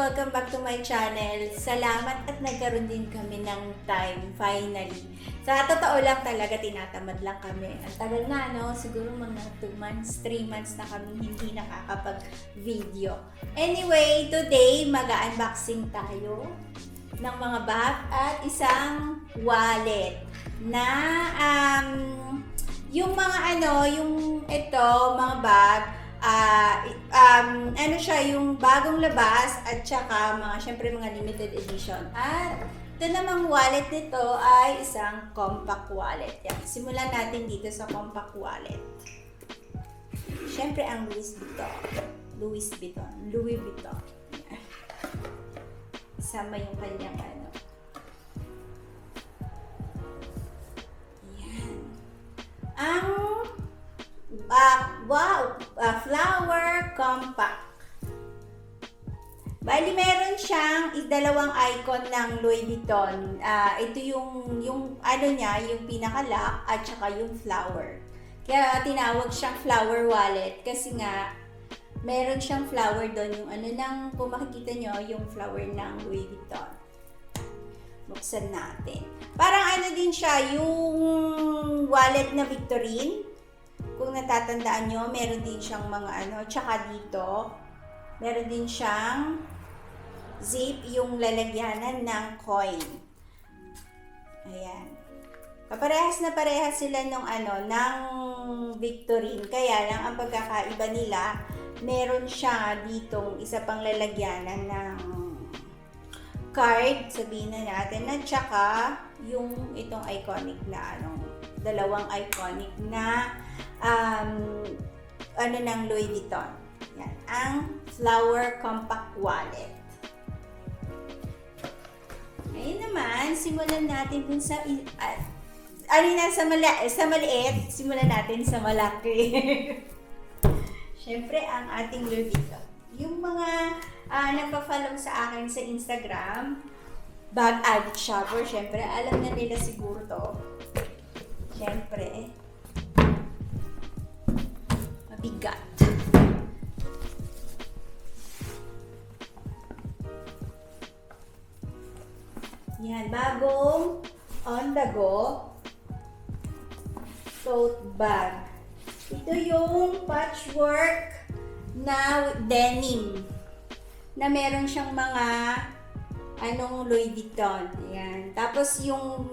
Welcome back to my channel. Salamat at nagkaroon din kami ng time, finally. Sa totoo lang talaga, tinatamad lang kami. Ang tagal na, no? Siguro mga 2 months, 3 months na kami hindi nakakapag-video. Anyway, today, mag-unboxing tayo ng mga bag at isang wallet na yung mga yung ito, mga bag, ano siya, yung bagong labas at saka syempre mga limited edition. At ito namang wallet nito ay isang compact wallet. Yan. Simulan natin dito sa compact wallet. Syempre ang Louis Vuitton. Yan. Sama yung kanyang Yan. Ang flower compact. Bali, meron siyang dalawang icon ng Louis Vuitton. Ito yung ano niya, yung pinaka-lock at saka yung flower. Kaya tinawag siyang flower wallet kasi nga meron siyang flower doon, yung kung makikita nyo, yung flower ng Louis Vuitton. Buksan natin. Parang din siya, yung wallet na Victorine. Kung natatandaan nyo, meron din siyang mga tsaka dito, meron din siyang zip, yung lalagyanan ng coin. Ayan. Kaparehas na parehas sila ng Victorine. Kaya lang, ang pagkakaiba nila, meron siya ditong isa pang lalagyanan ng card, sabihin na natin, at saka yung itong iconic na dalawang iconic na ng Louis Vuitton. Yan, ang flower compact wallet. Ngayon naman, simulan natin kung sa maliit, simulan natin sa malaki. Siyempre, ang ating Louis Vuitton. Yung mga nagpa-follow sa akin sa Instagram, bag addict shopper, siyempre, alam na nila siguro to. Siyempre, mabigat. Yan, bagong Onthego tote bag. Ito yung patchwork na denim na meron siyang mga Louis Vuitton. Yan. Tapos yung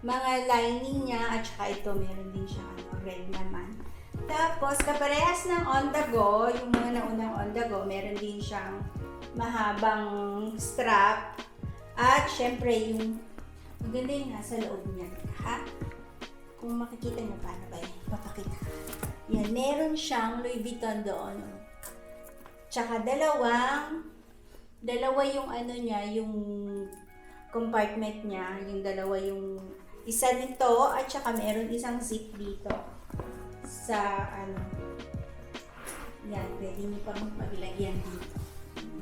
mga lining niya at saka ito meron din siyang red naman. Tapos kaparehas ng Onthego, yung mga naunang Onthego, meron din siyang mahabang strap. At syempre yung maganda yung nasa loob niya. Ha? Kung makikita niyo paano ba yan? Papakita. Yan, meron siyang Louis Vuitton doon. Tsaka dalawa yung niya, yung compartment niya, yung dalawa yung isa nito at saka meron isang zip dito sa yan, pwede niyo pang maglagyan dito.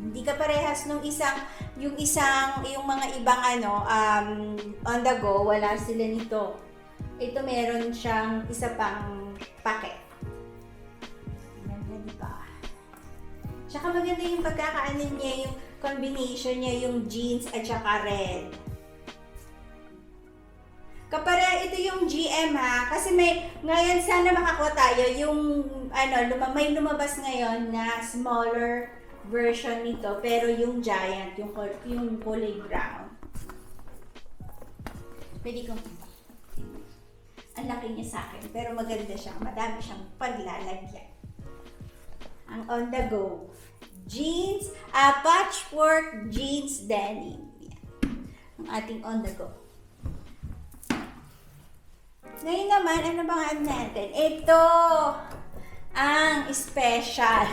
Hindi ka parehas nung yung mga ibang on the go, wala sila nito. Ito meron siyang isa pang packet. Maganda, diba? Tsaka maganda yung pagkakaanin niya, yung combination niya, yung jeans at saka red. Kapare, ito yung GM ha, kasi ngayon sana makakuha tayo yung may lumabas ngayon na smaller version nito, pero yung giant, yung kulay brown. Pwede kong ang laki niya sa akin, pero maganda siya, madami siyang paglalagyan. Ang Onthego jeans, patchwork jeans denim. Yan. Ang ating Onthego. Ngayon naman, ano bang natin? Ito ang special.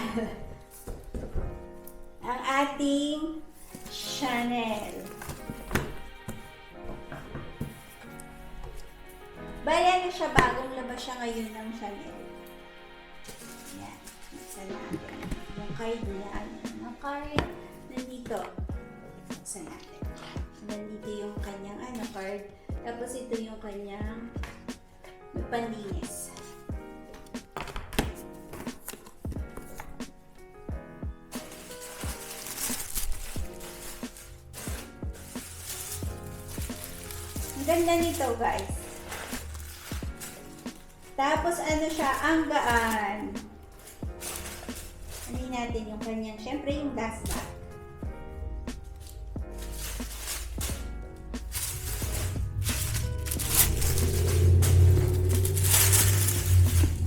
Ang ating Chanel. Bali, siya, bagong labas siya ngayon ng Chanel. Yan. Isa natin. Yung card niya. Yung card nandito. Isa natin. Nandito yung kanyang card. Tapos ito yung kanyang panlinis. ganda nito, guys. Tapos ano siya, ang gaan. Ano natin yung kanyang, syempre yung dust bag.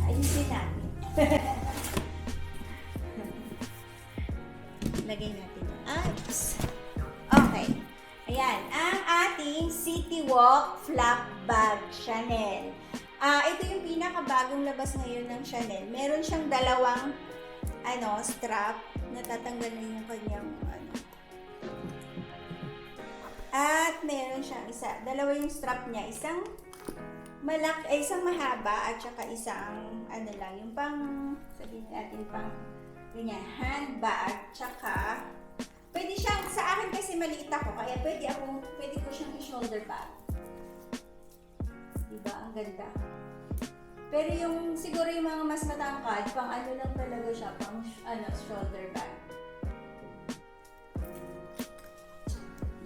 Ayusin natin. Lagay natin yung apps. Okay. Ayan, ang ating City Walk Flapbag Chanel. Ito yung pinakabagong labas ngayon ng Chanel. Meron siyang dalawang strap. Natatanggal na yung kanyang At meron siyang dalawa yung strap niya. Isang mahaba at saka isang yung pang, sabihin natin pang ganyan, handbag, tsaka pwede siyang, sa akin kasi maliit ako, kaya pwede ko siyang i-shoulder bag. Diba? Ang ganda. Pero siguro yung mga mas matangkad, pang lang talaga siya, pang shoulder bag.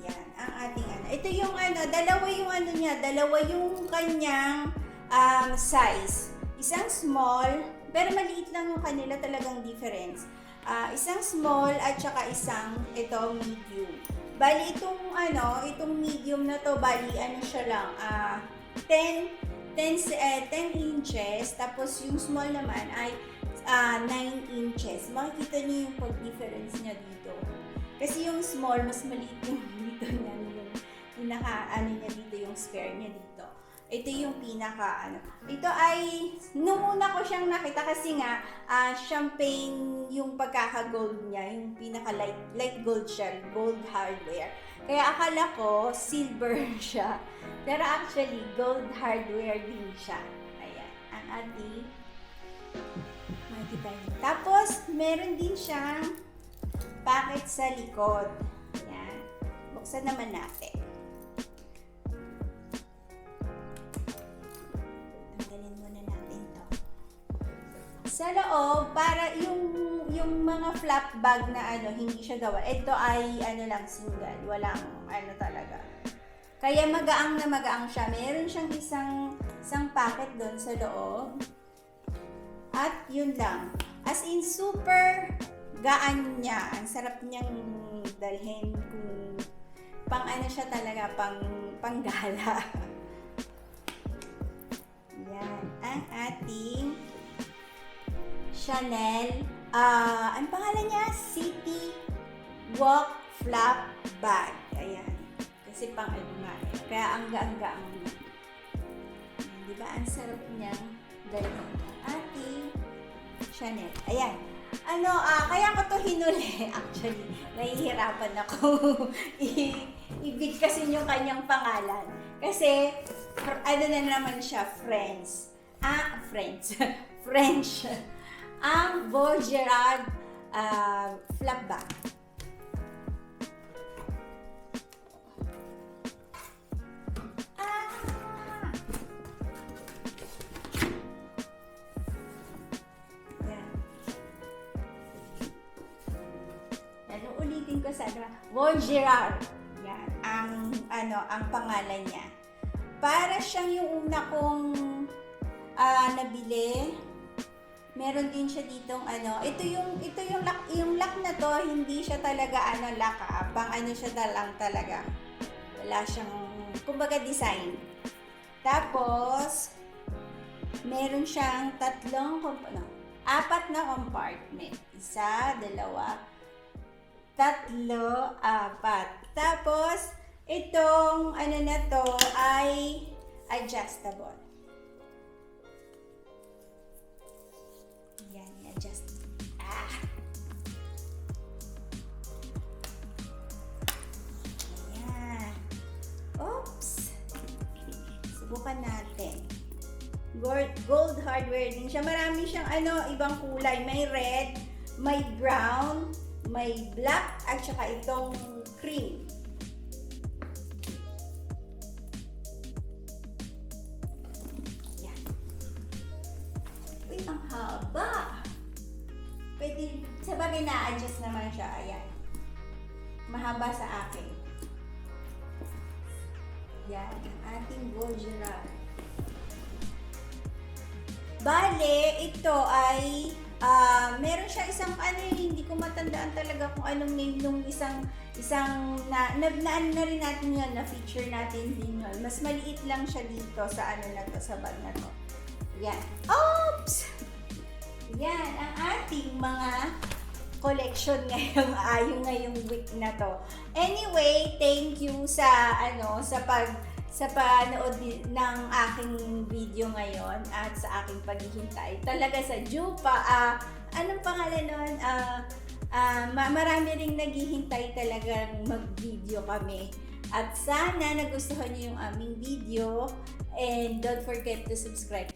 Yan, ang ating Ito yung dalawa yung kanyang size. Isang small, pero maliit lang yung kanila, talagang difference. Isang small at saka isang medium. Bali itong medium na to, bali siya lang 10 inches, tapos yung small naman ay 9 inches. Makikita niyo yung pag-difference niya dito. Kasi yung small mas maliit yung dito niya, yung niya dito, yung spare niya dito. Ito yung Ito ay, nung una ko siyang nakita kasi nga, champagne yung pagkaka-gold niya, yung light gold siya, gold hardware. Kaya akala ko, silver siya. Pero actually, gold hardware din siya. Ayan, ang ating, makikita niyo. Tapos, meron din siyang packet sa likod. Ayan, buksan naman natin. Sa loob, para yung mga flap bag na hindi siya gawa. Ito ay lang single, walang talaga. Kaya magaang na magaang siya. Meron siyang isang packet doon sa loob. At yun lang. As in, super gaan niya. Ang sarap niyang dalhin kung pang siya talaga, pang gala. Yan, ang ating Chanel, ang pangalan niya, City Walk Flap Bag. Ayan. Kasi pang nga. Kaya ang gaang-gaang niya. Diba? Ang sarap niyang dalhin. Ating Chanel. Ayan. Kaya ko to hinuli. Actually, nahihirapan ako i-bid kasi yung kanyang pangalan. Kasi, na naman siya, French. French. Ang Vaugirard Flapbag. Yan. Ulitin ko sana. Vaugirard. Yan. Ang pangalan niya. Para siyang yung una kong nabili. Meron din siya ditong ito yung lock na to, hindi siya talaga lock, pang siya lang talaga. Wala siyang kumbaga design. Tapos meron siyang apat na compartment. 1, 2, 3, 4. Tapos itong na to ay adjustable. Subukan natin. Gold hardware din siya. Marami siyang ibang kulay. May red, may brown, may black, at saka itong cream. Yan. Uy, ang haba! Pwede, sabagay na-adjust naman siya. Ayan. Mahaba sa akin. Yan, ang ating Vaugirard. Bale, ito ay meron siya isang hindi ko matandaan talaga kung anong name nung isang na rin natin yun, na feature natin din yun. Mas maliit lang siya dito sa na to, sa bag na to. Yan. Oops! Yan, ang ating mga collection ngayong week na to. Anyway, thank you sa panood ng aking video ngayon at sa aking paghihintay. Talaga sa Jupa, anong pangalan nun? Marami ring naghihintay talagang mag-video kami. At sana nagustuhan niyo yung aming video and don't forget to subscribe